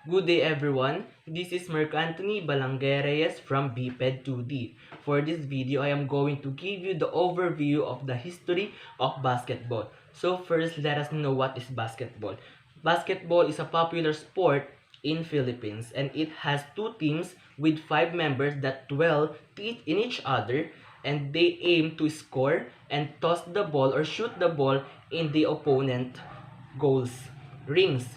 Good day everyone, this is Mark Anthony Balangueres from BPED 2D. For this video, I am going to give you the overview of the history of basketball. So first, let us know what is basketball. Basketball is a popular sport in Philippines and it has two teams with 5 members that dwell in each other and they aim to score and toss the ball or shoot the ball in the opponent goals rings,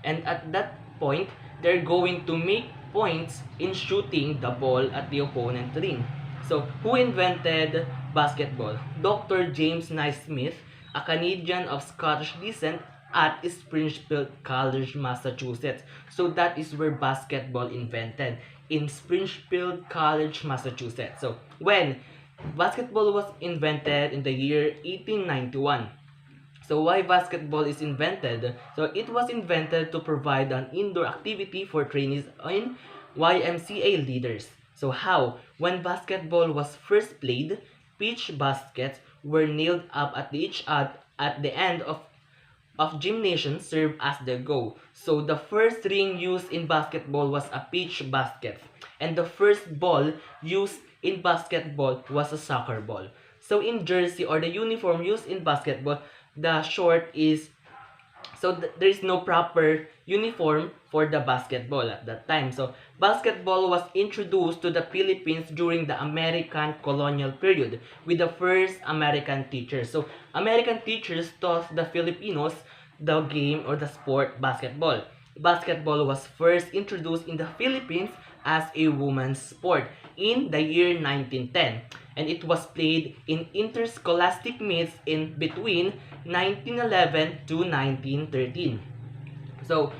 and at that point they're going to make points in shooting the ball at the opponent ring. So who invented basketball? Dr. James Naismith, a Canadian of Scottish descent at Springfield College, Massachusetts. So that is where basketball invented, in Springfield College, Massachusetts. So when basketball was invented in the year 1891. So why basketball is invented? So it was invented to provide an indoor activity for trainees and YMCA leaders. So how? When basketball was first played, pitch baskets were nailed up at the end of gymnasium served as the goal. So the first ring used in basketball was a pitch basket, and the first ball used in basketball was a soccer ball. So in jersey or the uniform used in basketball, the short is there is no proper uniform for the basketball at that time. So basketball was introduced to the Philippines during the American colonial period with the first American teachers. So American teachers taught the Filipinos the game or the sport basketball. Basketball was first introduced in the Philippines as a woman's sport in the year 1910, and it was played in interscholastic meets in between 1911 to 1913. So,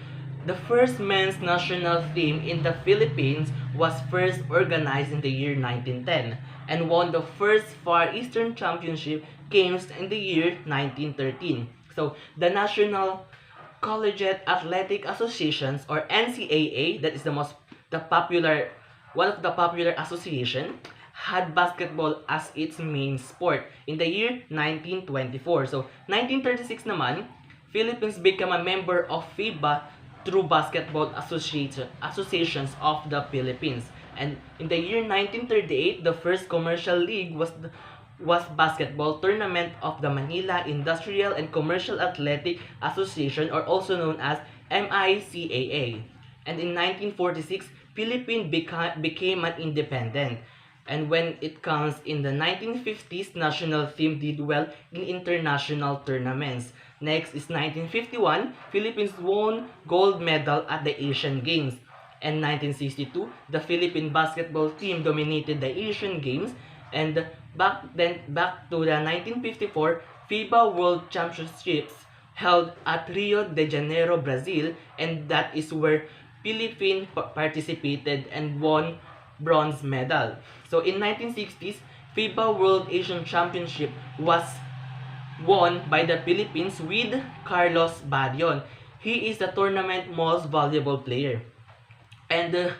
the first men's national team in the Philippines was first organized in the year 1910 and won the first Far Eastern Championship games in the year 1913. So, the National Collegiate Athletic Associations or NCAA, that is the popular one of the popular association, had basketball as its main sport in the year 1924. So 1936 naman, Philippines became a member of FIBA through Basketball Associations of the Philippines. And in the year 1938, the first commercial league was basketball tournament of the Manila Industrial and Commercial Athletic Association, or also known as MICAA. And in 1946, Philippines became an independent. And when it comes in the 1950s, national team did well in international tournaments. Next is 1951, Philippines won gold medal at the Asian Games. And 1962, the Philippine basketball team dominated the Asian Games. And back to the 1954 FIBA World Championships held at Rio de Janeiro, Brazil, and that is where Philippines participated and won bronze medal. So in 1960s, FIBA World Asian Championship was won by the Philippines with Carlos Badion. He is the tournament most valuable player. And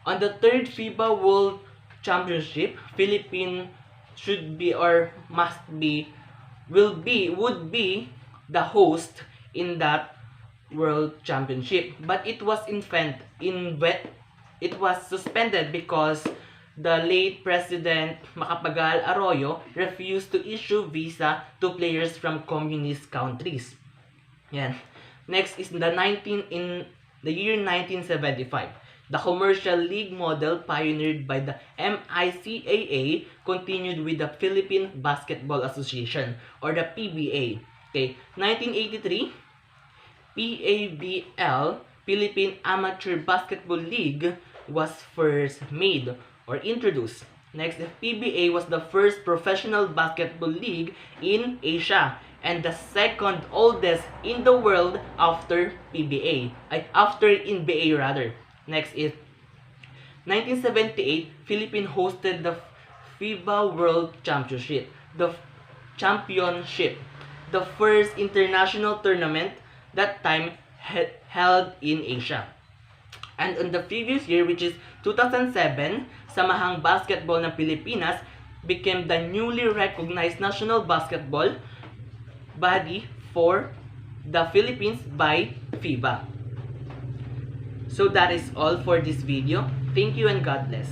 on the third FIBA World Championship, Philippines should be or must be would be the host in that World Championship. But it was it was suspended because the late President Macapagal Arroyo refused to issue visa to players from communist countries. Yan. Next is in the year 1975. The commercial league model pioneered by the MICAA continued with the Philippine Basketball Association or the PBA. Okay, 1983, PABL, Philippine Amateur Basketball League, was first made or introduced. Next, the PBA was the first professional basketball league in Asia and the second oldest in the world after PBA, after NBA rather. Next is 1978, Philippines hosted the FIBA World Championship, the first international tournament that time held in Asia. And on the previous year, which is 2007, Samahang Basketball ng Pilipinas became the newly recognized national basketball body for the Philippines by FIBA. So that is all for this video. Thank you and God bless.